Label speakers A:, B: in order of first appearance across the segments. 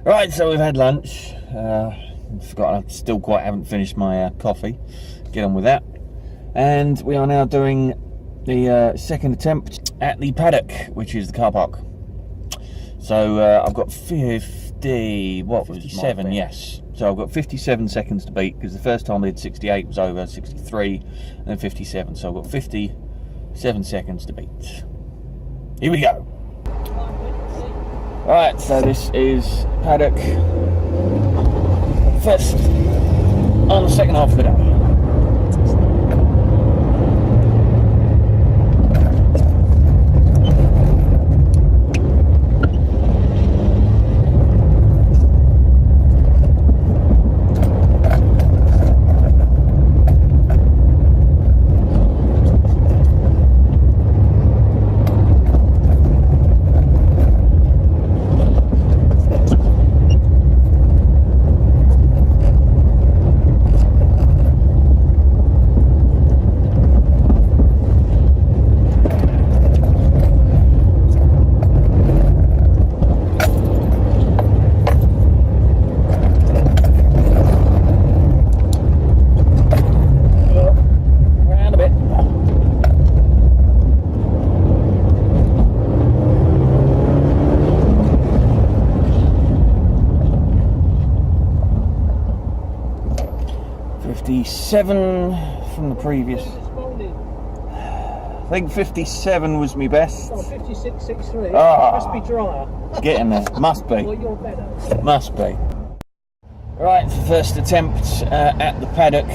A: Right, so we've had lunch. Forgot I still quite haven't finished my coffee. Get on with that. And we are now doing the second attempt at the paddock, which is the car park. So I've got 57, yes. So I've got 57 seconds to beat, because the first time I did 68 was over, 63, and then 57. So I've got 57 seconds to beat. Here we go. Right, so this is paddock. First on the second half of the day. From the previous. I think 57 was my best.
B: Oh, 56.63.
A: Ah,
B: must be drier.
A: Getting there. Must be.
B: Well, you're better.
A: Must be. Right, first attempt at the paddock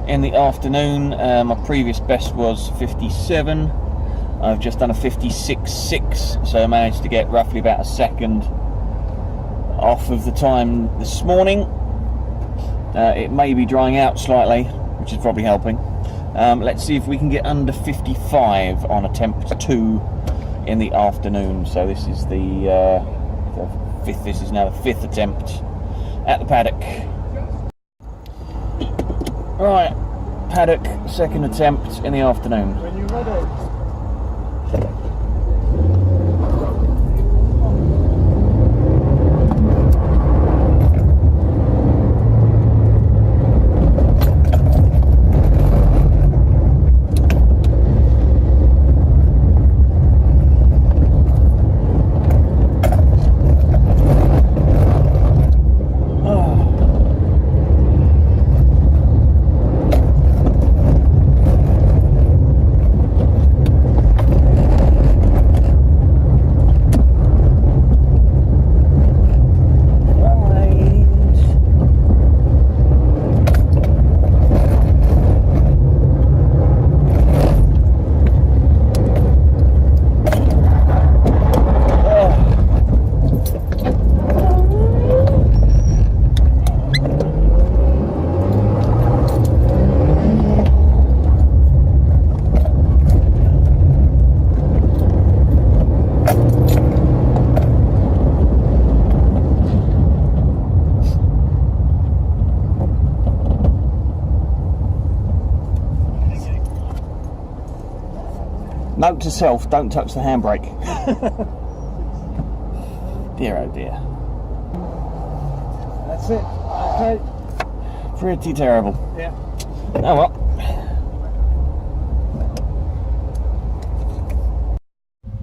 A: in the afternoon. My previous best was 57. I've just done a 56.6, so I managed to get roughly about a second off of the time this morning. It may be drying out slightly, which is probably helping. Let's see if we can get under 55 on attempt 2 in the afternoon. So this is the fifth. This is now the 5th attempt at the paddock. Right, paddock, second attempt in the afternoon.
B: When you're ready.
A: Note to self, don't touch the handbrake. Dear oh dear.
B: That's it. Okay.
A: Pretty terrible.
B: Yeah.
A: Oh well.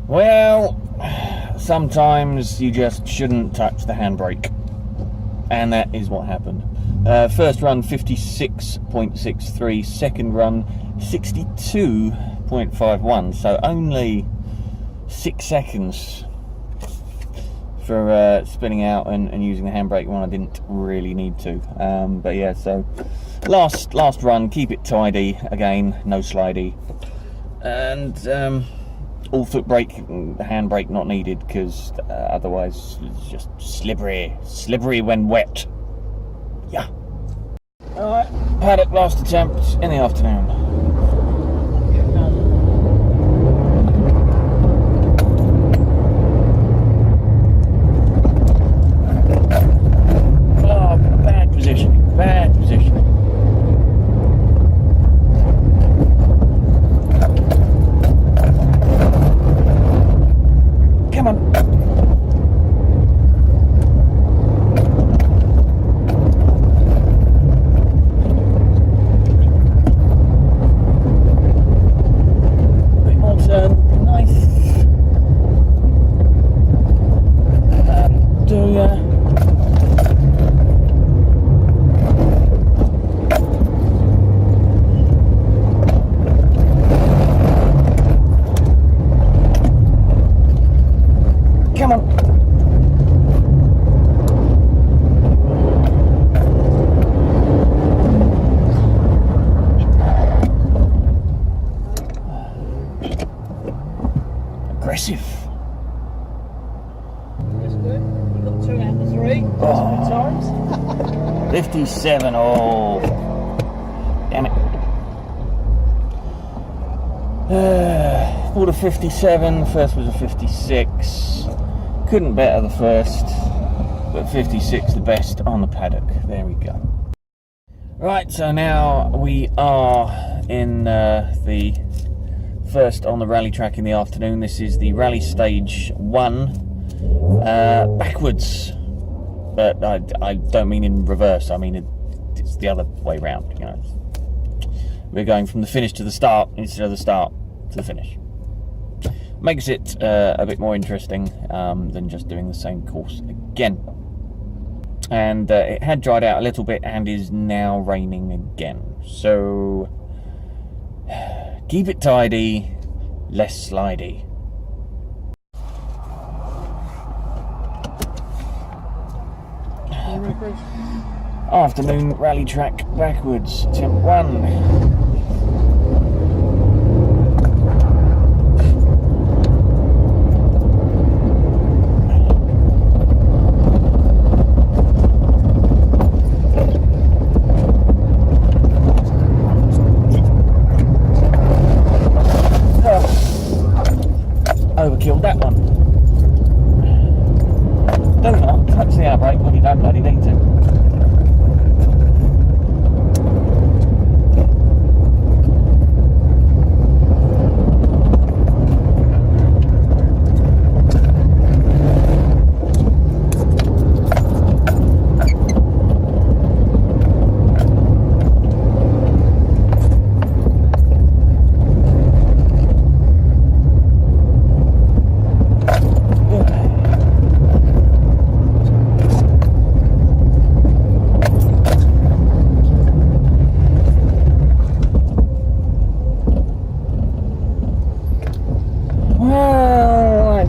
A: Well, sometimes you just shouldn't touch the handbrake. And that is what happened. First run 56.63, second run 62.51, so only 6 seconds for spinning out and using the handbrake when I didn't really need to. But yeah, so last run, keep it tidy again, no slidey, and all foot brake, handbrake not needed, because otherwise it's just slippery when wet. Yeah. Alright, paddock last attempt in the afternoon. Oh, bad positioning. Come on. Aggressive.
B: That's good. You got 2 out of 3. That's good times.
A: 57. Oh, damn it. Bought a 57. First was a 56. Couldn't better the first, but 56 the best on the paddock. There we go. Right, so now we are in the first on the rally track in the afternoon. This is the rally stage 1, backwards, but I don't mean in reverse. I mean it's the other way round. You know, we're going from the finish to the start instead of the start to the finish. Makes it a bit more interesting than just doing the same course again. And it had dried out a little bit and is now raining again. So keep it tidy, less slidey. Afternoon rally track backwards, temp 1. Overkilled that one. Do not touch the air brake when you don't bloody need to.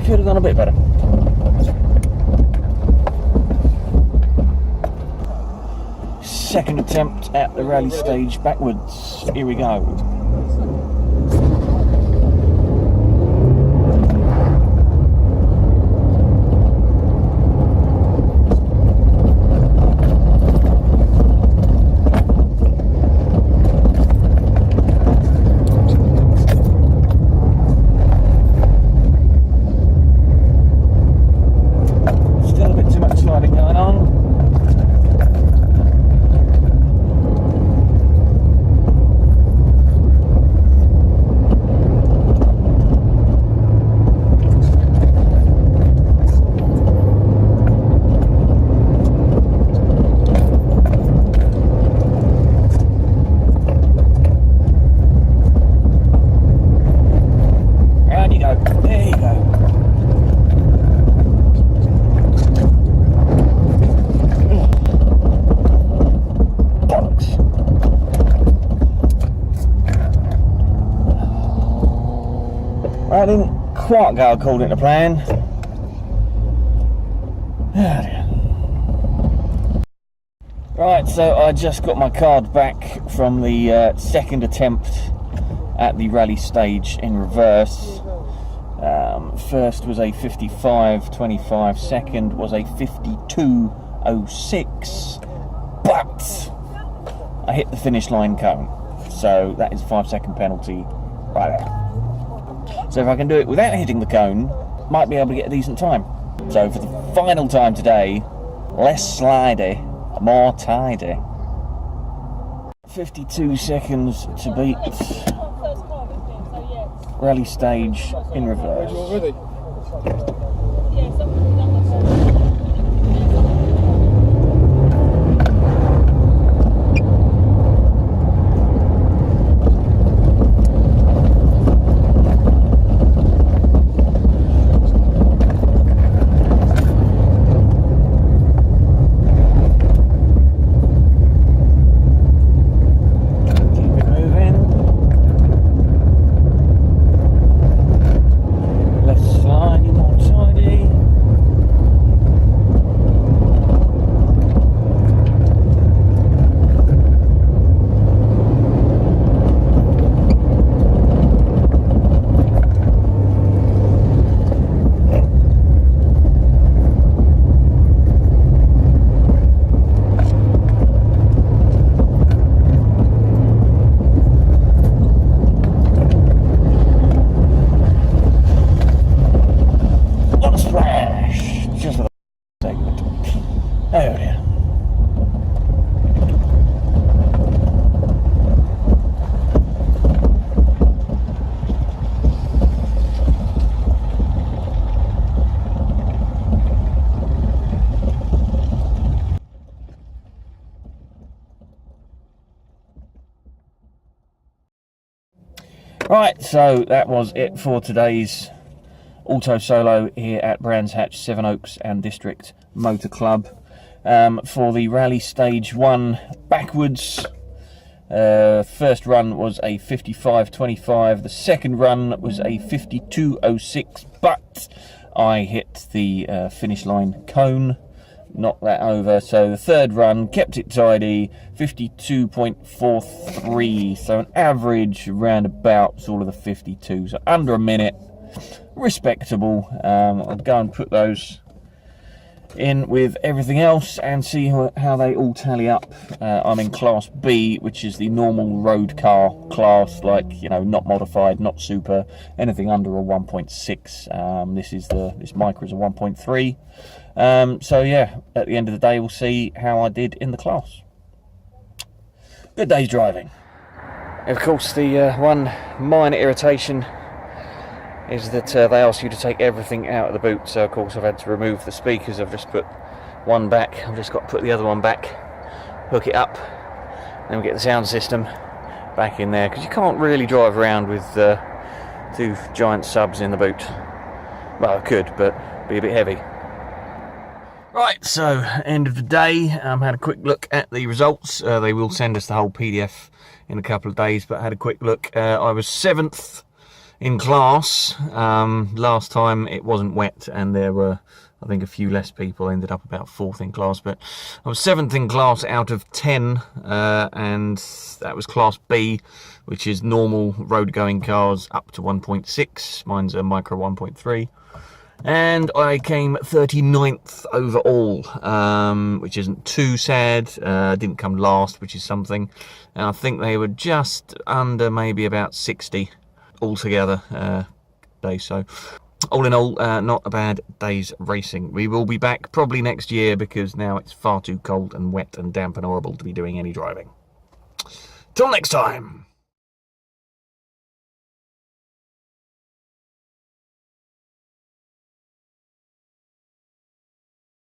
A: Could have done a bit better. Second attempt at the rally stage backwards. Here we go. I didn't quite go according to plan. Right, so I just got my card back from the second attempt at the rally stage in reverse. First was a 55.25, second was a 52.06, but I hit the finish line cone, so that is a 5-second penalty right there. So if I can do it without hitting the cone, might be able to get a decent time. So for the final time today, less slidey, more tidy. 52 seconds to beat rally stage in reverse. More Right, so that was it for today's Autosolo here at Brands Hatch, Sevenoaks and District Motor Club. For the rally stage 1 backwards, first run was a 55.25, the second run was a 52.06, but I hit the finish line cone, knocked that over. So the third run kept it tidy, 52.43, so an average round about sort of the 52, so under a minute, respectable. I'll go and put those in with everything else and see how they all tally up. I'm in class B, which is the normal road car class, like, you know, not modified, not super, anything under a 1.6. This Micra is a 1.3. So yeah, at the end of the day, we'll see how I did in the class. Good day's driving. Of course, the one minor irritation is that they ask you to take everything out of the boot, so of course I've had to remove the speakers. I've just put one back, I've just got to put the other one back, hook it up, then we get the sound system back in there, because you can't really drive around with two giant subs in the boot. Well, I could, but be a bit heavy. Right, so end of the day, had a quick look at the results. They will send us the whole PDF in a couple of days, but I had a quick look. I was 7th in class. Last time it wasn't wet and there were, I think, a few less people. I ended up about 4th in class, but I was 7th in class out of 10, and that was class B, which is normal road going cars up to 1.6. Mine's a Micra 1.3. And I came 39th overall, which isn't too sad. Didn't come last, which is something. And I think they were just under maybe about 60 altogether days. So all in all, not a bad day's racing. We will be back probably next year, because now it's far too cold and wet and damp and horrible to be doing any driving. Till next time.